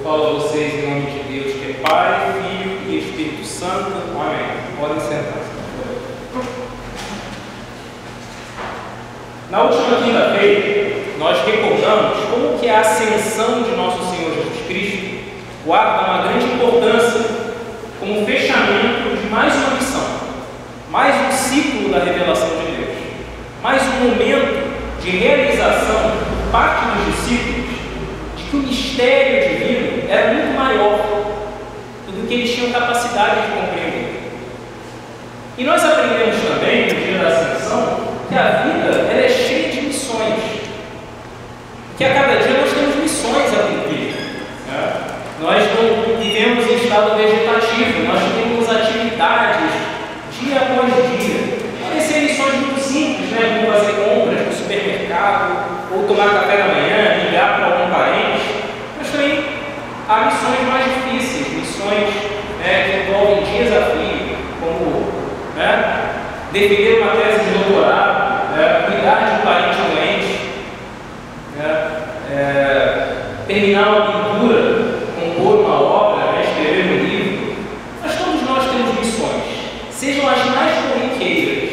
falo a vocês em nome de Deus, que é Pai, Filho e Espírito Santo. Amém. Podem sentar-se. Na última quinta-feira, nós recordamos como que a ascensão de nosso Senhor Jesus Cristo guarda uma grande importância como fechamento de mais uma missão, mais um ciclo da revelação de Deus, mais um momento de realização por parte dos discípulos de que o mistério divino era muito maior do que eles tinham capacidade de compreender. E nós aprendemos também, no dia da ascensão, que a vida ela é cheia de missões, que a cada dia nós temos missões a cumprir, né? Nós não vivemos em estado vegetativo, nós temos atividades dia após dia. Podem ser missões muito simples, né? Como fazer compras no supermercado, ou tomar café da manhã, ligar para algum parente. Mas também há missões mais difíceis, missões, né, que envolvem desafio, como, né, defender uma tese de doutorado, cuidar de um parente doente, terminar uma pintura, compor uma obra, escrever um livro. Mas todos nós temos missões, sejam as mais corriqueiras,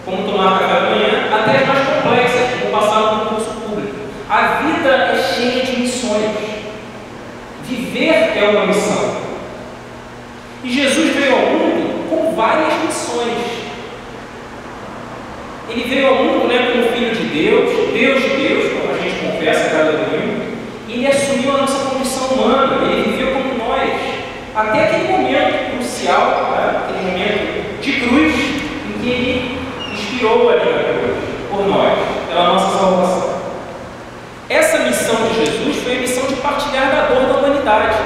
como tomar café da manhã, até as mais complexas, como passar no concurso público. A vida é cheia de missões. Viver é uma missão. E Jesus veio ao mundo com várias missões. Ele veio ao mundo, né, como Filho de Deus, Deus de Deus, como a gente confessa cada domingo, e ele assumiu a nossa condição humana, ele viveu como nós, até aquele momento crucial, né, aquele momento de cruz, em que ele expirou ali na cruz, por nós, pela nossa salvação. Essa missão de Jesus foi a missão de partilhar da dor da humanidade.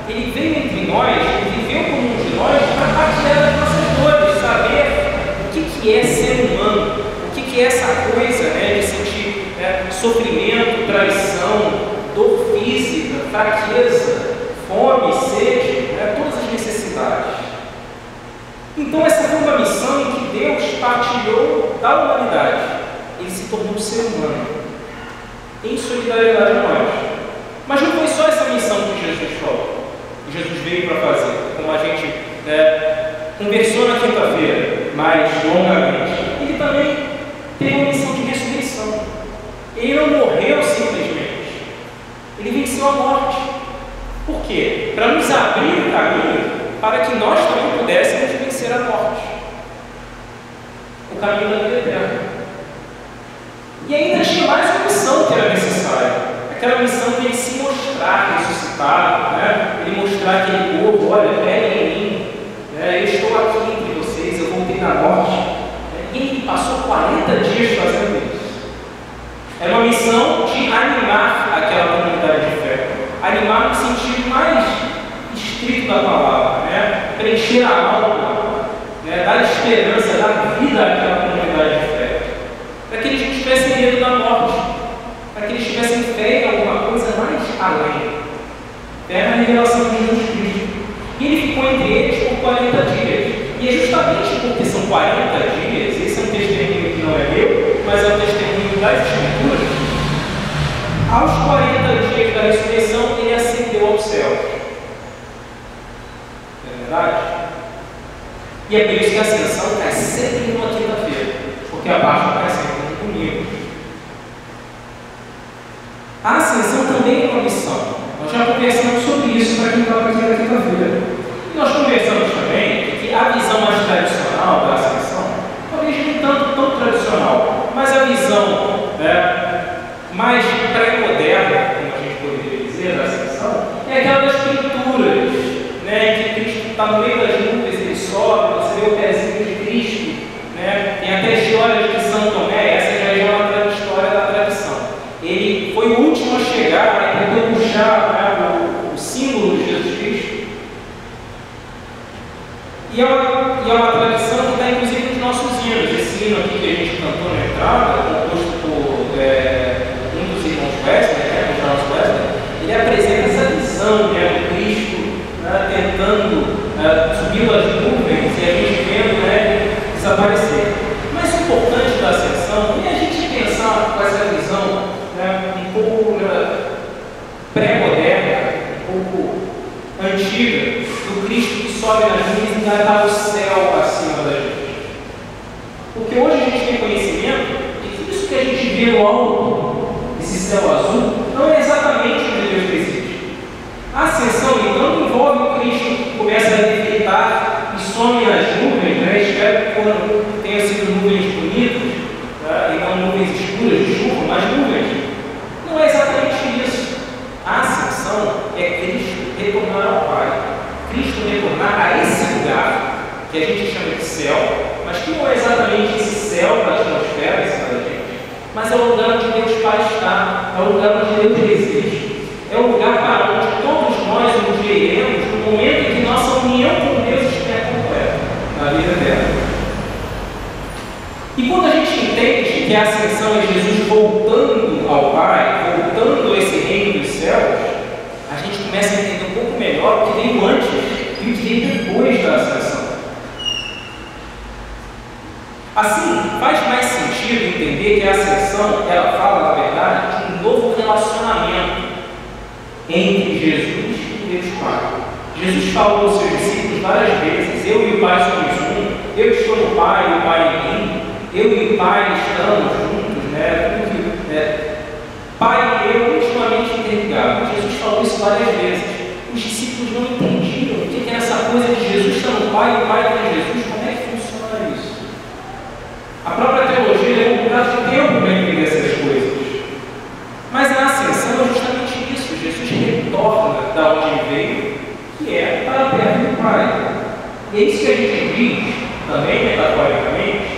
Ele veio entre nós, ele viveu como um de nós, para partilhar das nossas dores, saber o que é ser humano, o que é essa coisa, né, de sentir, né, sofrimento, traição, dor física, fraqueza, fome, sede, né, todas as necessidades. Então essa foi uma missão em que Deus partilhou da humanidade. Ele se tornou um ser humano, em solidariedade a nós. Mas não foi só essa missão que Jesus falou, que Jesus veio para fazer, como a gente conversou na quinta-feira, mais longamente. Ele também teve uma missão de ressurreição. Ele não morreu simplesmente, ele venceu a morte. Por quê? Para nos abrir o caminho para que nós também pudéssemos vencer a morte, o caminho da vida eterna. E ainda tinha mais uma missão que era necessária, aquela missão de ele se mostrar ressuscitado, né? Ele mostrar aquele povo: olha, peguem em mim, eu estou aqui entre vocês, eu voltei na morte. E ele passou 40 dias fazendo isso. Era uma missão de animar aquela comunidade de fé, animar no sentido mais estrito da palavra, né? Preencher a alma, né? Dar esperança, dar vida àquela comunidade de fé, para que eles não tivessem medo da morte, para que eles tivessem fé em alguma coisa mais além. Era a revelação de Jesus Cristo. E ele ficou entre eles por 40 dias. E é justamente porque são 40 dias, esse é um testemunho que não é meu, mas é um testemunho das Escrituras. Aos 40 dias da ressurreição, ele ascendeu ao céu. É verdade? E é por isso que a ascensão cai sempre numa quinta-feira, porque a Páscoa cai sempre no domingo. A ascensão também é uma missão. Nós já conversamos sobre isso para quem estava aqui na quinta-feira. E nós conversamos também que a visão mais tradicional da ascensão, talvez não tanto tão tradicional, mas a visão, né, mais pré-moderna, como a gente poderia dizer, da ascensão, é aquela das pinturas, né, em que Cristo está no meio das nuvens, ele sobe, você vê o pezinho de Cristo, né, tem até histórias de São Tomé, essa já é uma história da tradição. Ele foi o último a chegar, tentou puxar, né, o símbolo de Jesus Cristo. E é uma tradição que está inclusive nos nossos hinos. Esse hino aqui que a gente cantou na entrada, composto por um dos irmãos Wesley, né, o Charles Wesley, ele apresenta essa visão, né, do Cristo, né, tentando subir as nuvens e a gente vendo, né, desaparecer. Mas o importante da ascensão é a gente pensar com essa visão, né, um pouco pré-moderna, no alto, esse céu azul, não é exatamente onde Deus reside. A ascensão, então, envolve o Cristo que começa a defeitar e some nas nuvens, né? Espero que tenham sido nuvens bonitas, tá? E não nuvens escuras de chuva, mas nuvens. Não é exatamente isso. A ascensão é Cristo retornar ao Pai. Cristo retornar a esse lugar que a gente chama de céu, mas que não é exatamente esse céu da atmosfera, mas é o lugar onde Deus Pai está, é o lugar onde Deus reside, é o lugar para onde todos nós um dia iremos no momento em que nossa união com Deus estiver completa na vida eterna. E quando a gente entende que a ascensão é Jesus voltando ao Pai, voltando a esse reino dos céus, a gente começa a entender um pouco melhor o que veio antes e o que veio depois da ascensão. Assim, faz mais sentido entender que a ascensão, ela fala, na verdade, de um novo relacionamento entre Jesus e Deus Pai. Jesus falou aos seus discípulos várias vezes: eu e o Pai somos um, eu estou no Pai e o Pai em mim, eu e o Pai estamos juntos, Pai e eu intimamente interligados. Jesus falou isso várias vezes. Os discípulos não entendiam o que é essa coisa de Jesus estar no Pai e o Pai está em Jesus. Como é que funciona isso? A própria teologia levou um bocado de tempo para entender essas coisas. Mas a ascensão é justamente isso. Jesus retorna da onde ele veio, que é para perto do Pai. E é isso que a gente diz, também metaforicamente,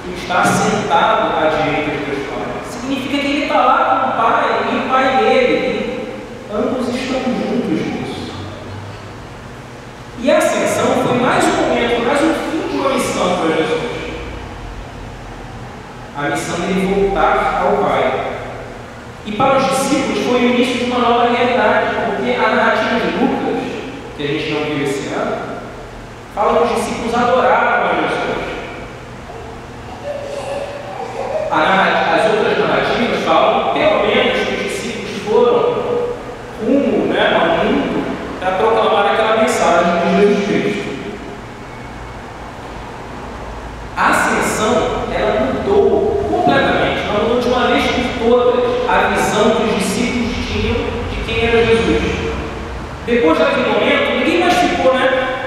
que está sentado à direita de Deus Pai. Significa que ele está lá com o Pai e o Pai nele. E ambos estão juntos nisso. E a ascensão foi mais um momento, mais um fim de uma missão para Jesus. A missão dele voltar ao Pai. E para os discípulos foi o início de uma nova realidade, porque a narrativa de Lucas, que a gente não viu esse ano, fala que os discípulos adoraram a Jesus. As outras narrativas falam, pelo menos, que os discípulos foram rumo ao mundo para proclamar aquela mensagem de Jesus Cristo. A ascensão, ela mudou completamente, ela mudou de uma vez por todas a visão que os discípulos tinham de quem era Jesus. Depois daquele momento, ninguém mais ficou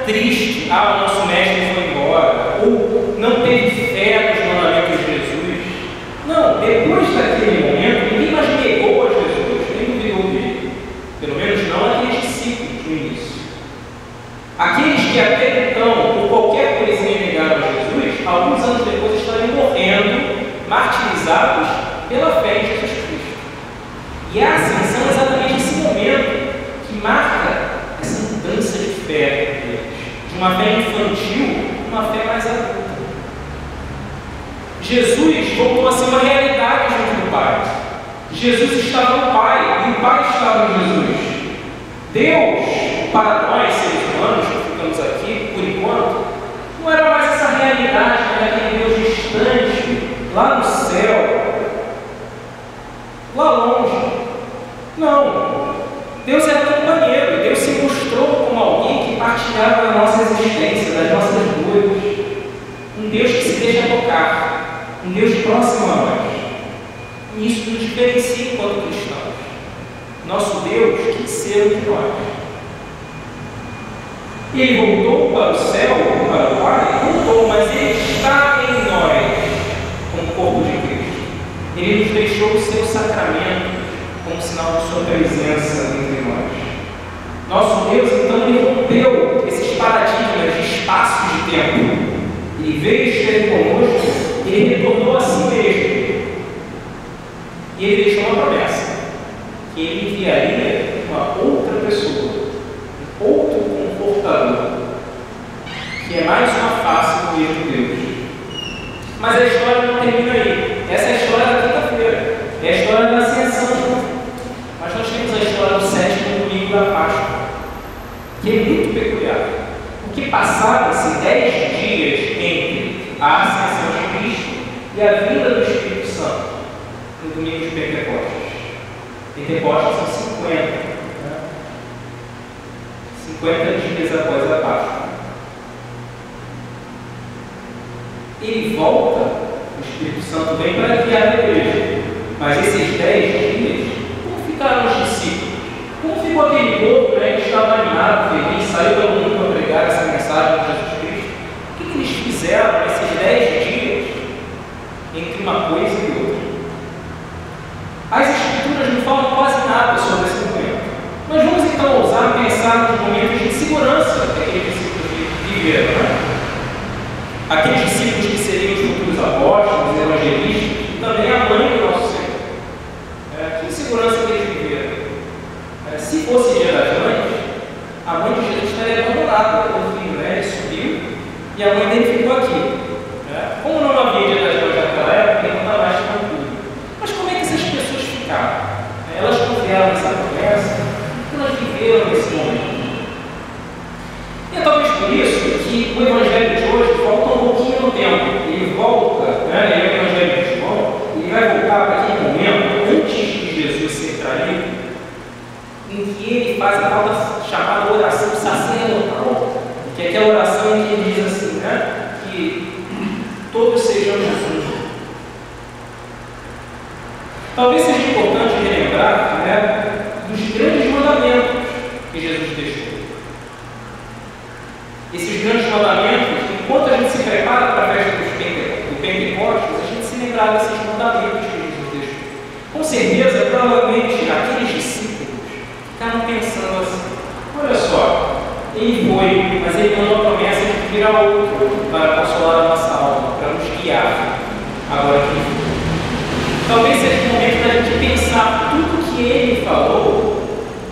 triste: o nosso mestre foi embora, ou não teve fé nos mandamentos de Jesus. Não, depois daquele momento, ninguém mais negou a Jesus, nem duvidou dele. Pelo menos não aqueles discípulos no início. Aqueles que até então, por qualquer coisinha, negaram a Jesus, alguns anos depois estariam morrendo, martirizados pela fé em Jesus Cristo. E a ascensão é exatamente esse momento que marca essa mudança de fé deles, de uma fé infantil para uma fé mais adulta. Jesus voltou a ser uma realidade junto do Pai. Jesus estava no Pai e o Pai estava em Jesus. Deus, para nós, seres humanos, que ficamos aqui, por enquanto, não era mais essa realidade, daquele Deus distante, lá no céu, lá longe. Não. Deus era companheiro. Deus se mostrou como alguém que partilhava da nossa existência, das nossas dores. Um Deus que se deixa tocar. Um Deus próximo a nós. E isso nos diferencia enquanto cristãos. Nosso Deus quis ser um de nós. Ele voltou para o céu, para o Pai, voltou, mas Ele está em nós, como corpo de Cristo. Ele nos deixou o seu sacramento como sinal de sua presença entre nós. Nosso Deus, então, Ele rompeu esses paradigmas de espaço e de tempo. Ele veio estar conosco, Ele retornou a si mesmo. E Ele deixou uma promessa, que Ele enviaria uma outra pessoa, um outro confortador, que é mais uma face do mesmo Deus. Mas a história não termina aí. Essa é a história da quinta-feira, é a história da ascensão. Mas nós temos a história do sétimo domingo da Páscoa, que é muito peculiar, porque passaram-se 10 dias entre a ascensão de Cristo e a vinda do Espírito Santo, no domingo de Pentecostes. Pentecostes são 50 dias após a Páscoa. Ele volta, o Espírito Santo vem para guiar a igreja. Mas esses 10 dias, como ficaram os discípulos? Como ficou aquele povo, né, que estava animado, feliz, saiu pelo mundo para pregar essa mensagem de Jesus Cristo? O que eles fizeram nesses 10 dias entre uma coisa e outra? As Escrituras não falam quase nada sobre esse momento. Mas vamos então ousar pensar nos momentos de segurança que aqueles discípulos viveram, né? Aqueles discípulos que seriam os futuros apóstolos, evangelistas, e também a mãe do nosso Senhor. Que segurança que eles viveram? Se fosse dia das mães, a mãe de Jesus estaria abandonada pelo filho, né? Ele subiu e a mãe dele ficou aqui. Como não havia dia das mães naquela época, ele não estava mais tranquilo. Mas como é que essas pessoas ficaram? Elas confiaram nessa promessa, elas viveram nesse momento. E é talvez por isso que o Evangelho de hoje volta um pouquinho no tempo. Ele volta, né? O Evangelho de João, ele vai voltar para aquele momento antes de Jesus ser traído, em que ele faz a tal chamada oração sacerdotal, que é aquela oração em que ele diz assim, né? Que todos sejamos um. Talvez seja importante relembrar, né, dos grandes mandamentos que Jesus deixou. Esses grandes mandamentos, enquanto a gente se prepara para a festa do Pentecostes, a gente se lembrar desses mandamentos que Jesus deixou. Com certeza, provavelmente, aqueles discípulos ficaram pensando assim: olha só, ele foi, mas ele mandou a promessa de vir a outro para consolar a nossa alma, para nos guiar. Agora que talvez seja o momento da gente pensar tudo que ele falou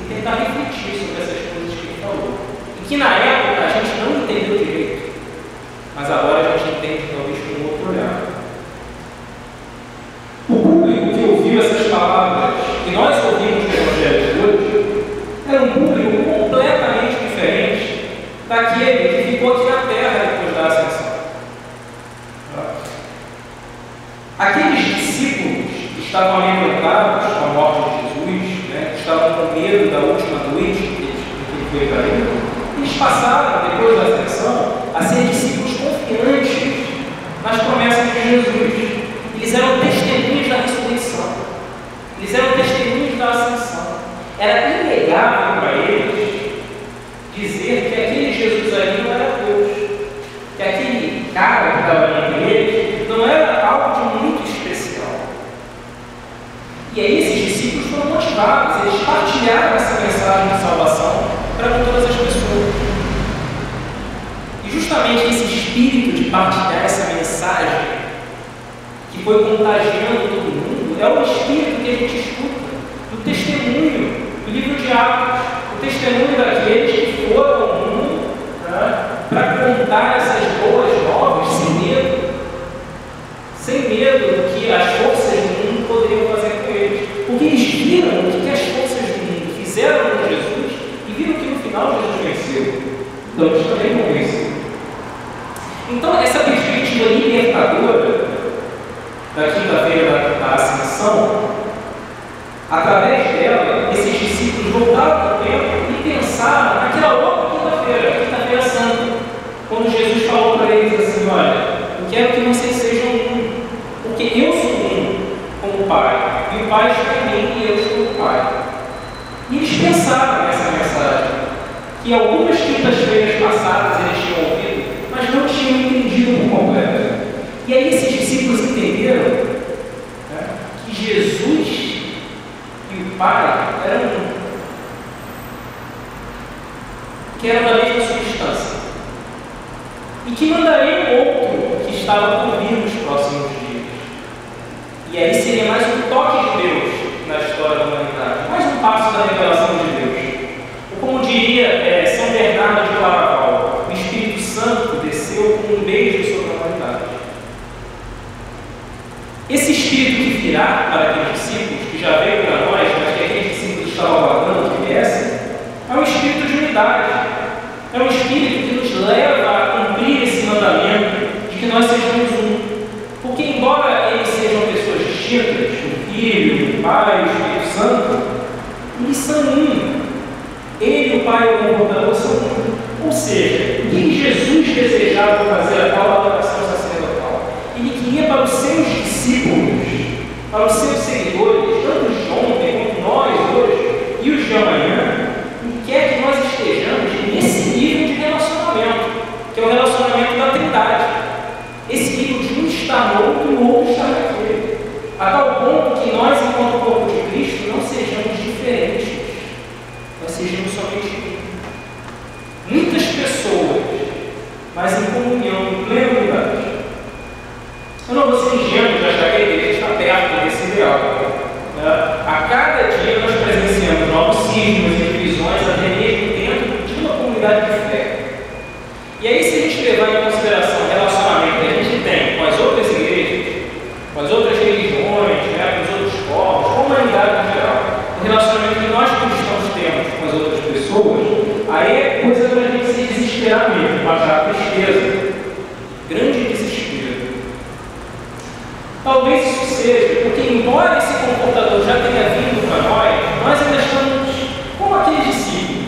e tentar refletir sobre essas coisas que ele falou. E que na época a gente não entendeu direito, mas agora a gente entende talvez com um outro olhar. O público que ouviu essas palavras que nós ouvimos no Evangelho de hoje era um público completamente diferente daquele que ficou aqui na terra depois da ascensão. Aqueles discípulos que estavam amedrontados com a morte de Jesus, né, que estavam com medo da última noite que ele foi traído, eles passaram, depois da ascensão, a ser discípulos confiantes nas promessas de Jesus. Eles eram testemunhas da ressurreição. Eles eram testemunhas da ascensão. Era inegável para eles dizer que aquele Jesus ali não era Deus. Que aquele cara que estava entre eles não era algo de muito especial. E aí esses discípulos foram motivados, eles partilharam essa mensagem de salvação para com todas as pessoas. E justamente esse espírito de partilhar essa mensagem que foi contagiando todo mundo é o espírito que a gente escuta do testemunho do livro de Atos, o testemunho daqueles que foram ao mundo, né, para contar essas boas novas sem medo do que as forças do mundo poderiam fazer com eles. Porque eles viram o que as forças do mundo fizeram com Jesus e viram que no final Jesus venceu. Então eles também vão vencer. Então essa perspectiva libertadora da quinta-feira da ascensão, através dela, esses discípulos voltaram ao tempo e pensaram naquela outra quinta-feira santa, quando Jesus falou para eles assim: olha, eu quero que vocês sejam um, porque eu sou um como o Pai, e o Pai está em mim e eu sou o Pai. E eles pensaram nessa mensagem, que algumas quintas-feiras passadas eles tinham ouvido, mas não tinham entendido por completo. E aí esses discípulos entenderam, né, que Jesus e o Pai eram um, que eram da mesma substância, e que mandaria um outro que estava por vir nos próximos dias. E aí seria mais um toque de Deus na história da humanidade, mais um passo da revelação de Deus. Ou como diria São Bernardo de Claraval, o Espírito Santo desceu com um beijo sobre a humanidade. Esse Espírito que virá para aqueles discípulos, que já veio para nós, mas que aqueles discípulos estavam aguardando que viesse, é um Espírito de unidade. É um Espírito que nos leva a cumprir esse mandamento de que nós sejamos um. Porque embora eles sejam pessoas distintas, o Filho, o Pai, o Espírito Santo, eles são um. Ele, o Pai e o Confortador são um. Ou seja, o que Jesus desejava fazer a tal adoração sacerdotal? Ele queria para os seus discípulos, para os seus seguidores, está no outro e o outro está naquele. A tal ponto que nós, enquanto corpo de Cristo, não sejamos diferentes, nós sejamos somente um. Muitas pessoas, mas em comunhão, em plena unidade. Eu não vou ser ingênuo de achar que a igreja está perto desse ideal. A cada dia nós presenciamos novos cismas e divisões, até mesmo dentro de uma comunidade de fé. E aí, se a gente levar em consideração o relacionamento que a gente tem com as outras igrejas, com as outras religiões, com os outros povos, com a humanidade em geral, o relacionamento que nós cristãos temos com as outras pessoas, aí é coisa para a gente se desesperar mesmo, baixar a tristeza, grande desespero. Talvez isso seja porque, embora esse comportador já tenha vindo para nós ainda estamos como aqueles discípulos,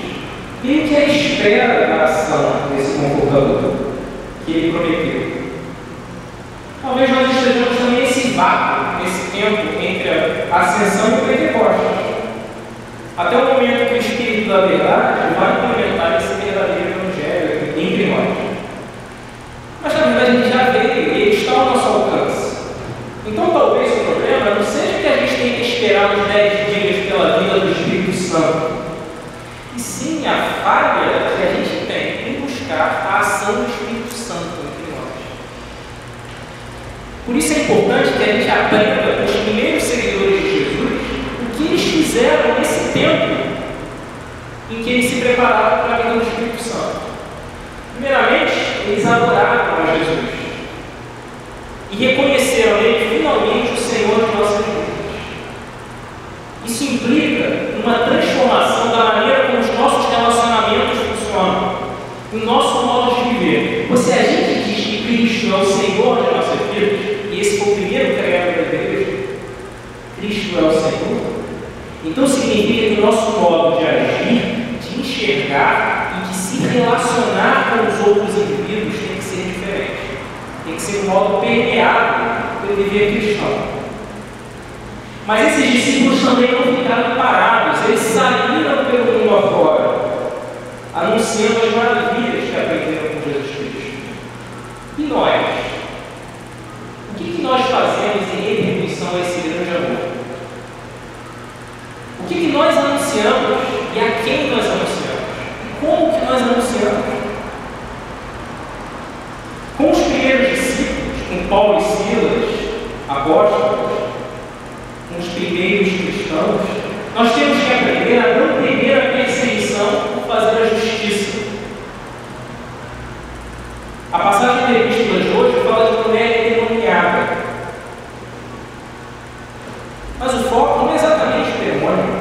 meio que à espera da ação desse comportador que ele prometeu. Talvez nós estejamos também nesse vácuo, nesse tempo entre a ascensão e o Pentecostes, até o momento que o Espírito da Verdade vai implementar esse verdadeiro Evangelho entre nós. Mas na verdade ele já veio, ele está ao nosso alcance. Então talvez o problema não seja que a gente tenha que esperar uns 10 dias pela vinda do Espírito Santo, e sim a falha que a gente tem em buscar a ação do Espírito Santo entre nós. Por isso é importante que a gente aprenda com os primeiros seguidores de Jesus o que eles fizeram nesse tempo em que eles se prepararam para a vinda do Espírito Santo. Primeiramente, eles adoraram a Jesus e reconheceram nele finalmente o Senhor de nossas vidas. Isso implica uma transformação da maneira como os nossos relacionamentos funcionam, o nosso modo de viver. Pois se a gente diz que Cristo é o Senhor de nossas vidas, e esse foi o primeiro credo da igreja, Cristo é o Senhor, então significa que o nosso modo de agir, de enxergar e de se relacionar com os outros indivíduos tem que ser diferente. Tem que ser um modo permeado pelo viver cristão. Mas esses discípulos também não ficaram parados, eles saíram pelo mundo afora, anunciando as maravilhas que aprenderam com Jesus Cristo. E nós? O que nós fazemos em retribuição a esse grande amor? O que nós anunciamos e a quem nós anunciamos? E como que nós anunciamos? Com os primeiros discípulos, com Paulo e Silas, apóstolos, com os primeiros cristãos, nós temos que aprender a não temer a perseguição por fazer a justiça. A passagem da epístola de hoje fala de mulher endemoniada. Mas o foco não é exatamente o demônio,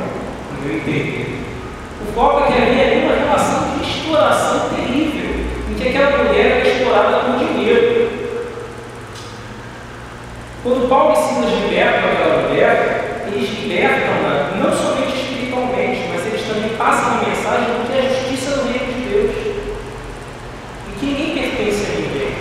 no meu entender. O foco é que havia ali uma relação de exploração terrível, em que aquela mulher era explorada por dinheiro. Quando Paulo e Silas libertam aquela mulher, eles libertam-na não somente espiritualmente, mas eles também passam a mensagem de que a justiça no reino de Deus, em que ninguém pertence a ninguém,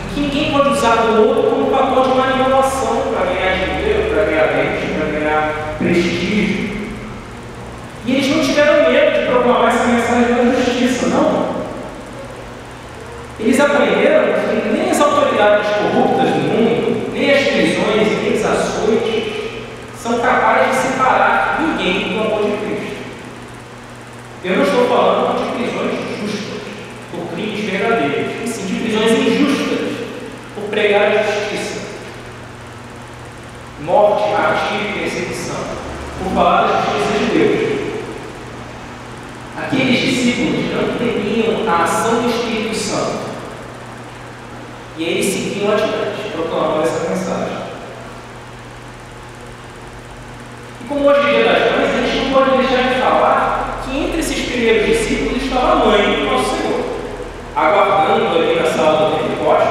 em que ninguém pode usar do outro como papel de manipulação para ganhar dinheiro, para ganhar bens, para ganhar prestígio. E eles não tiveram medo de proclamar essa mensagem da justiça, não. Eles aprenderam que nem as autoridades corruptas do mundo, nem as prisões, nem os açoites são capazes de separar ninguém do amor de Cristo. Eu não estou falando de prisões justas, por crimes verdadeiros, e sim de prisões injustas, por pregar a justiça, morte, martírio e perseguição, por falar da justiça de Deus. Aqueles discípulos não temiam a ação do Espírito Santo. E eles seguiam adiante, proclamando essa mensagem. E como hoje é dia das mães, a gente não pode deixar de falar que entre esses primeiros discípulos estava a mãe do nosso Senhor, aguardando ali na sala do Pentecostes,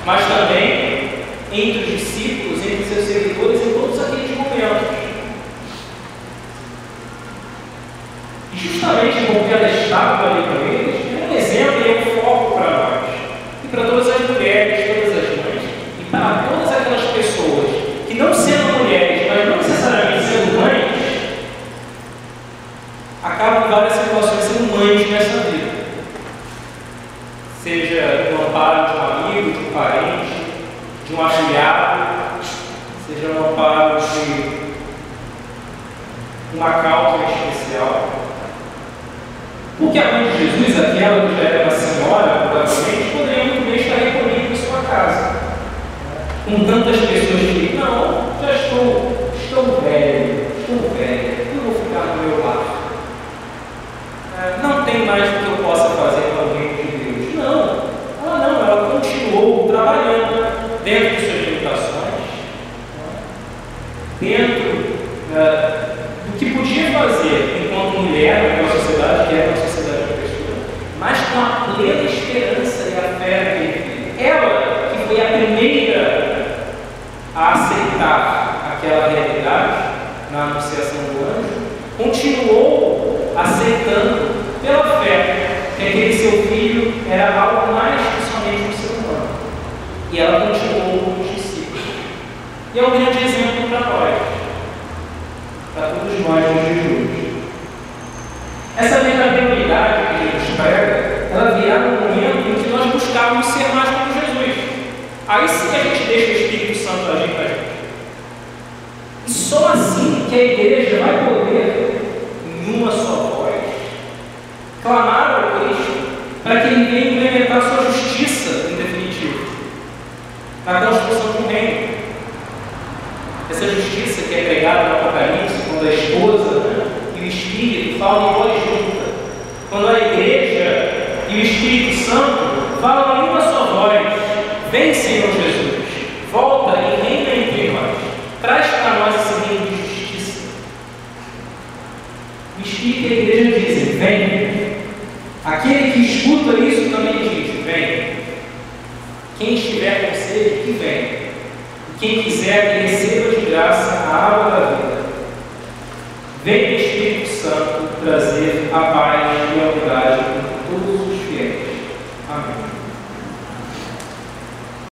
mas também entre os discípulos, entre seus seguidores, em todos aqueles momentos. E justamente porque ela estava ali com eles, é um exemplo e um foco para nós, e para todas as mulheres, todas as mães, e para todas aquelas pessoas que, não sendo mulheres, mas não necessariamente sendo mães, acabam em várias situações sendo mães nessa vida. Seja no amparo de um amigo, de um parente, de um afilhado, seja no amparo de uma causa especial. Porque a mãe de Jesus, aquela que já era uma senhora, provavelmente, poderia muito bem estar recolhida em sua casa. Com tantas pessoas que não, já estou velho, eu vou ficar no meu lar. Não tem mais o que eu possa fazer para o reino de Deus. Não, ela continuou trabalhando dentro de suas limitações, dentro do que podia fazer enquanto mulher naquela sociedade, que era uma sociedade opressora, mas com a plena esperança e a fé naquele filho. Ela, que foi a primeira a aceitar aquela realidade na anunciação do anjo, continuou aceitando pela fé que aquele seu filho era algo mais que somente um ser humano. E ela continuou como discípula. E é um grande exemplo para nós, para todos nós nos dias de hoje. Essa verdadeira unidade que Jesus prega, ela virá no momento em que nós buscarmos ser mais como Jesus. Aí sim a gente deixa o Espírito Santo agir para a gente. E só assim que a igreja vai poder, em uma só voz, clamar ao Cristo para que Ele venha implementar sua justiça, em definitivo, na construção do reino. Essa justiça que é pregada no Apocalipse, quando a esposa e o Espírito falam em voz junta, quando a igreja e o Espírito Santo falam em uma só voz: vem, Senhor Jesus, volta e reina entre nós, traz para nós esse reino de justiça. O Espírito e a igreja dizem: vem. Aquele que escuta isso também diz: vem. Quem estiver com sede, que vem. E quem quiser, que receba de